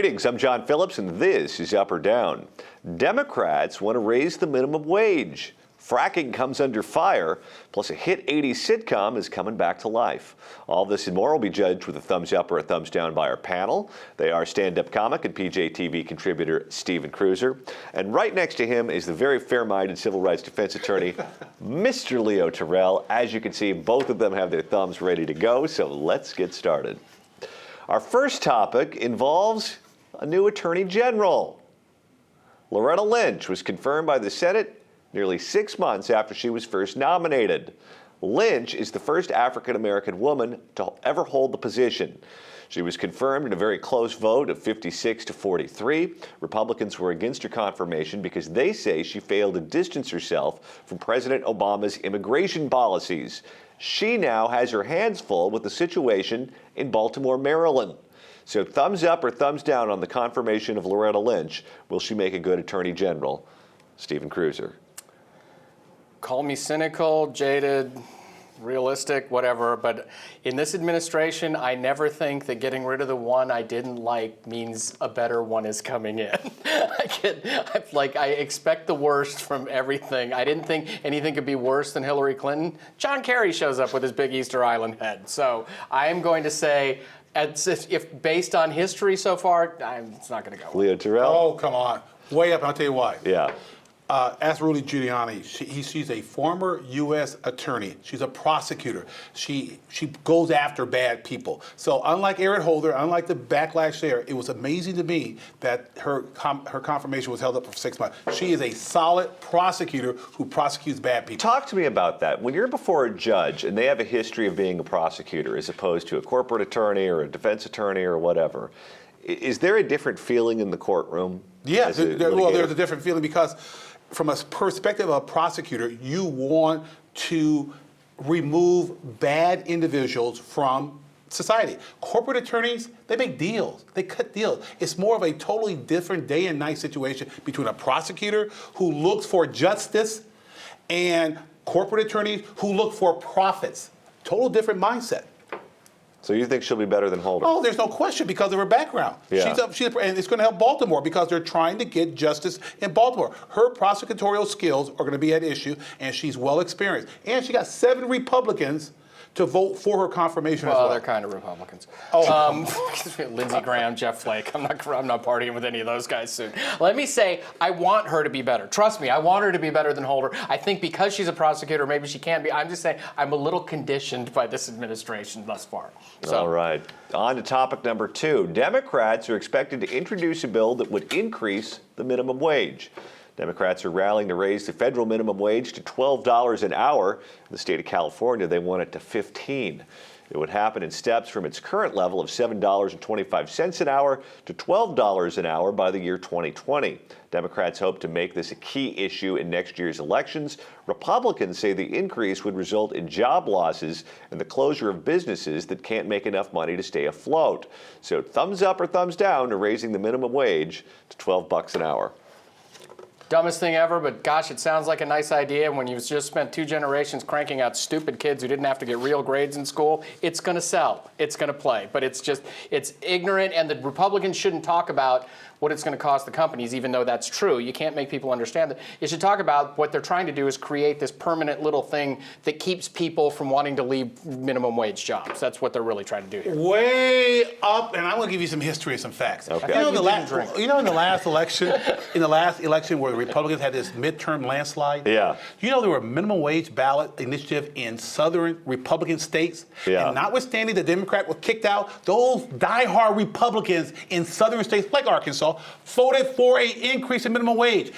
Greetings, I'm John Phillips, and this is Up or Down. Democrats want to raise the minimum wage. Fracking comes under fire, plus a hit 80s sitcom is coming back to life. All this and more will be judged with a thumbs up or a thumbs down by our panel. They are stand-up comic and PJTV contributor Stephen Cruiser. And right next to him is the very fair-minded civil rights defense attorney, Mr. Leo Terrell. As you can see, both of them have their thumbs ready to go, so let's get started. Our first topic involves a new attorney general. Loretta Lynch was confirmed by the Senate nearly 6 months after she was first nominated. Lynch is the first African-American woman to ever hold the position. She was confirmed in a very close vote of 56 to 43. Republicans were against her confirmation because they say she failed to distance herself from President Obama's immigration policies. She now has her hands full with the situation in Baltimore, Maryland. So thumbs up or thumbs down on the confirmation of Loretta Lynch. Will she make a good attorney general? Stephen Cruiser. Call me cynical, jaded, realistic, whatever, but in this administration, I never think that getting rid of the one I didn't like means a better one is coming in. I expect the worst from everything. I didn't think anything could be worse than Hillary Clinton. John Kerry shows up with his big Easter Island head. So I am going to say, if based on history so far, it's not going to go. Leo Terrell? Oh, come on. Way up, and I'll tell you why. Yeah. Ask Rudy Giuliani. She's a former U.S. attorney. She's a prosecutor. She goes after bad people. So unlike Eric Holder, unlike the backlash there, it was amazing to me that her confirmation was held up for 6 months. She is a solid prosecutor who prosecutes bad people. Talk to me about that. When you're before a judge and they have a history of being a prosecutor as opposed to a corporate attorney or a defense attorney or whatever, is there a different feeling in the courtroom? Yeah, there's a different feeling because from a perspective of a prosecutor, you want to remove bad individuals from society. Corporate attorneys, they make deals. They cut deals. It's more of a totally different day and night situation between a prosecutor who looks for justice and corporate attorneys who look for profits. Total different mindset. So you think she'll be better than Holder? Oh, there's no question because of her background. Yeah. And it's going to help Baltimore because they're trying to get justice in Baltimore. Her prosecutorial skills are going to be at issue, and she's well experienced. And she got 7 Republicans to vote for her confirmation as well. Well, they're kind of Republicans. Lindsey Graham, Jeff Flake. I'm not partying with any of those guys soon. Let me say, I want her to be better. Trust me, I want her to be better than Holder. I think because she's a prosecutor, maybe she can be. I'm just saying, I'm a little conditioned by this administration thus far. So. All right. On to topic number 2. Democrats are expected to introduce a bill that would increase the minimum wage. Democrats are rallying to raise the federal minimum wage to $12 an hour. In the state of California, they want it to $15. It would happen in steps from its current level of $7.25 an hour to $12 an hour by the year 2020. Democrats hope to make this a key issue in next year's elections. Republicans say the increase would result in job losses and the closure of businesses that can't make enough money to stay afloat. So thumbs up or thumbs down to raising the minimum wage to $12 an hour. Dumbest thing ever, but gosh, it sounds like a nice idea. When you've just spent 2 generations cranking out stupid kids who didn't have to get real grades in school, it's going to sell. It's going to play. But it's ignorant, and the Republicans shouldn't talk about what it's going to cost the companies, even though that's true. You can't make people understand that. You should talk about what they're trying to do is create this permanent little thing that keeps people from wanting to leave minimum wage jobs. That's what they're really trying to do here. Way up, and I'm going to give you some history and some facts. Okay. In the last election where the Republicans had this midterm landslide? Yeah. You know there were minimum wage ballot initiative in southern Republican states? Yeah. And notwithstanding the Democrat was kicked out, those diehard Republicans in southern states like Arkansas voted for an increase in minimum wage.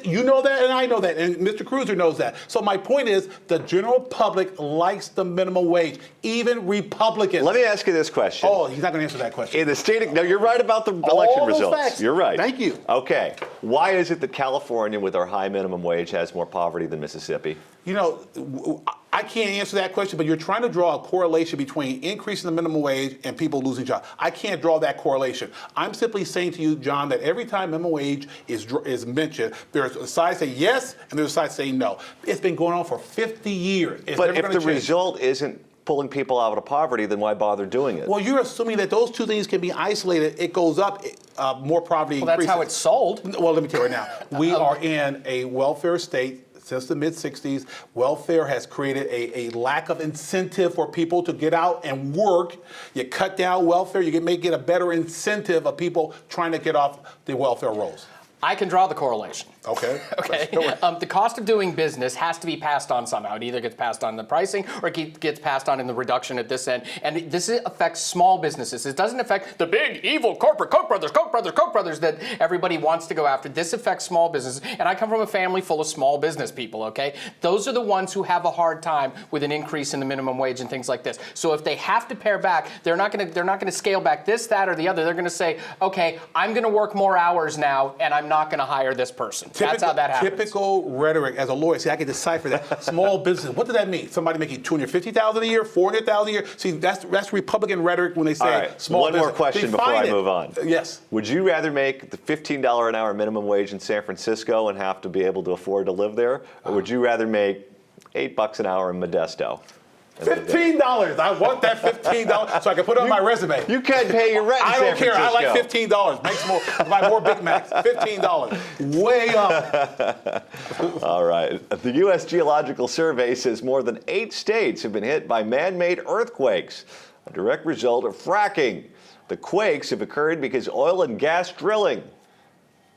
You know that, and I know that, and Mr. Cruiser knows that. So my point is, the general public likes the minimum wage, even Republicans. Let me ask you this question. Oh, he's not going to answer that question. In the state of, no, you're right about the election results. Facts. You're right. Thank you. Okay. Why is it that California, with our high minimum wage, has more poverty than Mississippi? You know, I can't answer that question, but you're trying to draw a correlation between increasing the minimum wage and people losing jobs. I can't draw that correlation. I'm simply saying to you, John, that every time minimum wage is mentioned, there's a side say yes and there's a side say no. It's been going on for 50 years. But if the result isn't pulling people out of poverty, then why bother doing it? Well, you're assuming that those two things can be isolated. It goes up. more poverty Well, that's increases. how it's sold. Well, let me tell you right now. We are in a welfare state since the mid-'60s. Welfare has created a lack of incentive for people to get out and work. You cut down welfare, you may get a better incentive of people trying to get off the welfare rolls. I can draw the correlation. Okay. Okay. The cost of doing business has to be passed on somehow. It either gets passed on in the pricing or it gets passed on in the reduction at this end. And this affects small businesses. It doesn't affect the big evil corporate Koch brothers that everybody wants to go after. This affects small businesses. And I come from a family full of small business people, okay? Those are the ones who have a hard time with an increase in the minimum wage and things like this. So if they have to pare back, they're not going to scale back this, that, or the other. They're going to say, okay, I'm going to work more hours now and I'm not going to hire this person. That's how that happens. Typical rhetoric as a lawyer. See, I can decipher that. Small business. What does that mean? Somebody making $250,000 a year, $400,000 a year. See, that's Republican rhetoric when they say All right. small One business. more question before I move on. Yes. Would you rather make the $15 an hour minimum wage in San Francisco and have to be able to afford to live there, or would you rather make $8 an hour in Modesto? $15. I want that $15 so I can put it on my resume. You can't pay your rent in I San don't care. I like Francisco. $15. Makes more. Buy more Big Macs. $15. Way up. All right. The U.S. Geological Survey says more than 8 states have been hit by man-made earthquakes, a direct result of fracking. The quakes have occurred because oil and gas drilling.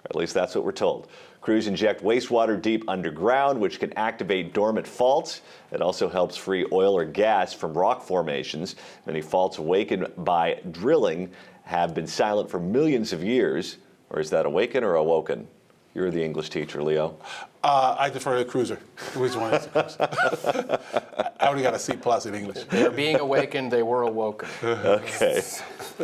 At least that's what we're told. Crews inject wastewater deep underground, which can activate dormant faults. It also helps free oil or gas from rock formations. Many faults awakened by drilling have been silent for millions of years. Or is that awaken or awoken? You're the English teacher, Leo. I defer to the cruiser. Which one is the cruiser? I only got a C+ in English. They're being awakened, they were awoken. Okay.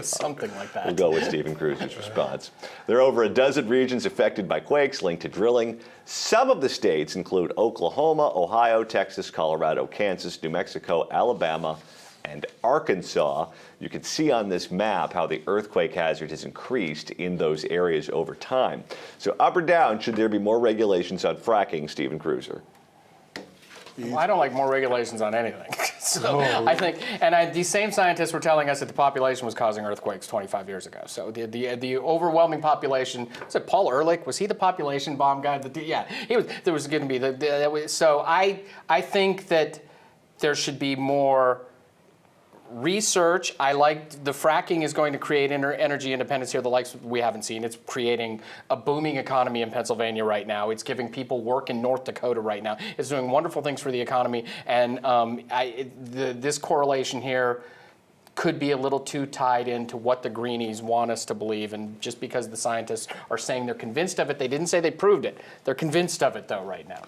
Something like that. We'll go with Stephen Cruz's response. There are over a dozen regions affected by quakes linked to drilling. Some of the states include Oklahoma, Ohio, Texas, Colorado, Kansas, New Mexico, Alabama, and Arkansas. You can see on this map how the earthquake hazard has increased in those areas over time. So up or down, should there be more regulations on fracking, Stephen Cruiser? Well, I don't like more regulations on anything. I think, and these same scientists were telling us that the population was causing earthquakes 25 years ago. So the overwhelming population, was it Paul Ehrlich? Was he the population bomb guy? Yeah, he was. There was going to be so I think that there should be more research. I like the fracking is going to create energy independence here, the likes we haven't seen. It's creating a booming economy in Pennsylvania right now. It's giving people work in North Dakota right now. It's doing wonderful things for the economy. And this correlation here could be a little too tied into what the greenies want us to believe. And just because the scientists are saying they're convinced of it, they didn't say they proved it. They're convinced of it though right now.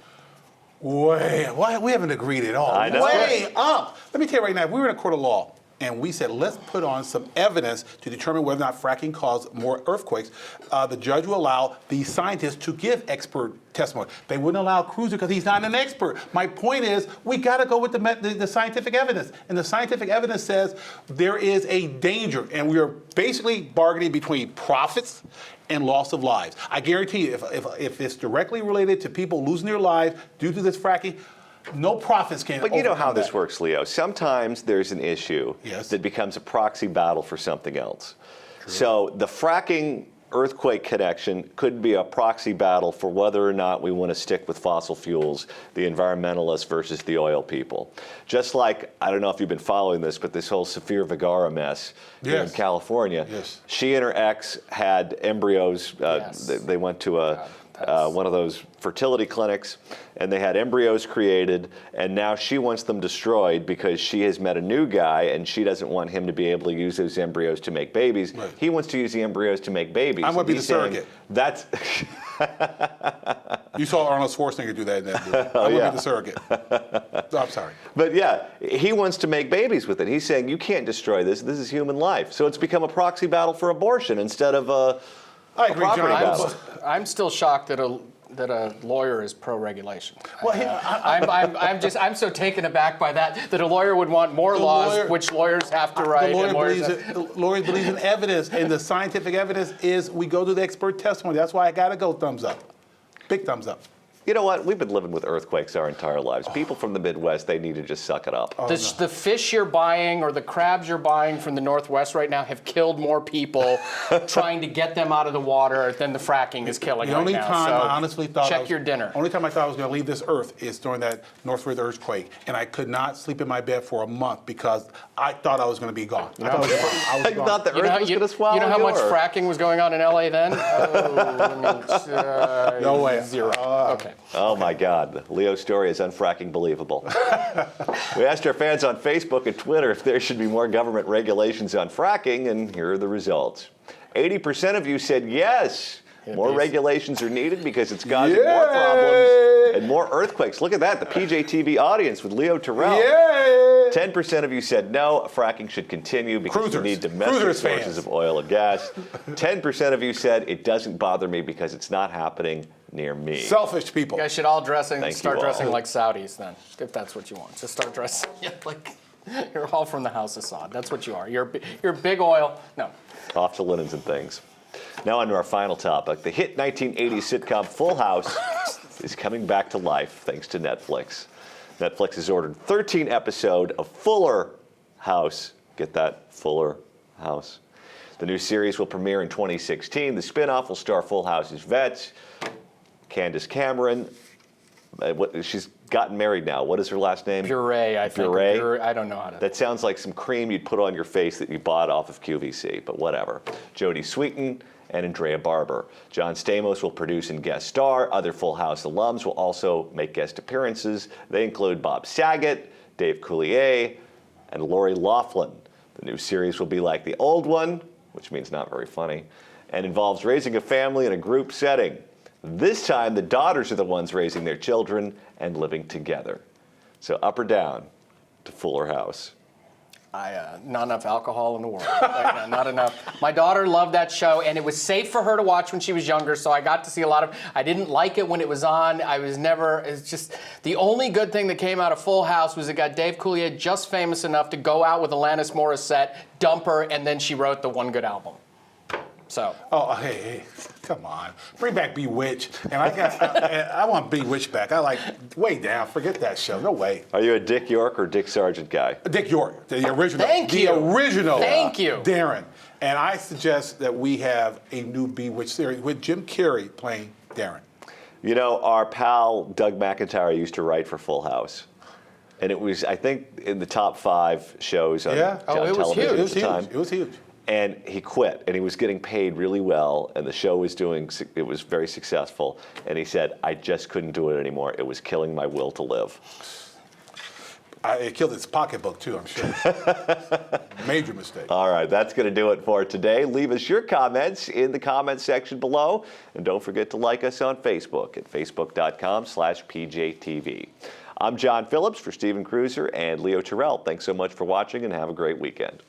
We haven't agreed at all. I know. Way up. Let me tell you right now, if we were in a court of law and we said, let's put on some evidence to determine whether or not fracking caused more earthquakes, the judge will allow the scientists to give expert testimony. They wouldn't allow Cruiser because he's not an expert. My point is, we got to go with the scientific evidence. And the scientific evidence says there is a danger, and we are basically bargaining between profits and loss of lives. I guarantee you, if it's directly related to people losing their lives due to this fracking, no profits can. But you know how this works, Leo. Sometimes there's an issue that becomes a proxy battle for something else. True. So the fracking earthquake connection could be a proxy battle for whether or not we want to stick with fossil fuels, the environmentalists versus the oil people. Just like, I don't know if you've been following this, but this whole Safir Vergara mess here in California. Yes. She and her ex had embryos. They went to one of those fertility clinics, and they had embryos created, and now she wants them destroyed because she has met a new guy, and she doesn't want him to be able to use those embryos to make babies. Right. He wants to use the embryos to make babies. I want to be the surrogate. That's. You saw Arnold Schwarzenegger do that in that movie. I want to be the surrogate. I'm sorry. But yeah, he wants to make babies with it. He's saying, you can't destroy this. This is human life. So it's become a proxy battle for abortion instead of a property battle. I'm still shocked that a lawyer is pro-regulation. Well, I'm so taken aback by that a lawyer would want more laws, which lawyers have to write. The lawyer believes in evidence, and the scientific evidence is we go to the expert testimony. That's why I got to go thumbs up. Big thumbs up. You know what? We've been living with earthquakes our entire lives. People from the Midwest, they need to just suck it up. The fish you're buying or the crabs you're buying from the Northwest right now have killed more people trying to get them out of the water than the fracking is killing The right only now. time So I honestly thought check your dinner. Only time I thought I was going to leave this earth is during that Northwest earthquake, and I could not sleep in my bed for a month because I thought I was going to be gone. I thought You thought the earth was going to swallow you know how much or- fracking was going on in LA then? No way. Zero. Okay. Oh my God, Leo's story is unfracking believable. We asked our fans on Facebook and Twitter if there should be more government regulations on fracking, and here are the results. 80% of you said yes. More regulations are needed because it's causing more problems and more earthquakes. Look at that, the PJTV audience with Leo Terrell. Yay! 10% of you said no, fracking should continue because we need domestic Cruisers sources fans. of oil and gas. 10% of you said it doesn't bother me because it's not happening near me. Selfish people. You guys should all Thank start you all. dressing like Saudis then, if that's what you want. Just start dressing like you're all from the House of Saud. That's what you are. You're big oil. No. Off to linens and things. Now on to our final topic. The hit 1980s sitcom Full House is coming back to life thanks to Netflix. Netflix has ordered 13 episodes of Fuller House. Get that? Fuller House. The new series will premiere in 2016. The spin-off will star Full House's vets, Candace Cameron. She's gotten married now. What is her last name? Puree, I think. Puree? I don't know how to. That sounds like some cream you'd put on your face that you bought off of QVC, but whatever. Jodie Sweetin and Andrea Barber. John Stamos will produce and guest star. Other Full House alums will also make guest appearances. They include Bob Saget, Dave Coulier, and Lori Loughlin. The new series will be like the old one, which means not very funny, and involves raising a family in a group setting. This time, the daughters are the ones raising their children and living together. So up or down to Fuller House? Not enough alcohol in the world. Right now, not enough. My daughter loved that show, and it was safe for her to watch when she was younger, so I got to see a lot of. I didn't like it when it was on. It's just the only good thing that came out of Full House was it got Dave Coulier just famous enough to go out with Alanis Morissette, dump her, and then she wrote the one good album. So. Oh, hey, come on. Bring back Bewitched. And I want Bewitched back. I like, way down. Forget that show. No way. Are you a Dick York or Dick Sargent guy? Dick York, the original. Thank you. The original. Thank you. Darren. And I suggest that we have a new Bewitched series with Jim Carrey playing Darren. You know, our pal Doug McIntyre used to write for Full House. And it was, I think, in the top 5 shows on, Yeah. on Oh, it was television huge. It at was the huge. time. It was huge. And he quit, and he was getting paid really well, and the show was it was very successful. And he said, I just couldn't do it anymore. It was killing my will to live. It killed his pocketbook, too, I'm sure. Major mistake. All right, that's going to do it for today. Leave us your comments in the comments section below. And don't forget to like us on Facebook at facebook.com/PJTV. I'm John Phillips for Stephen Cruiser and Leo Terrell. Thanks so much for watching, and have a great weekend.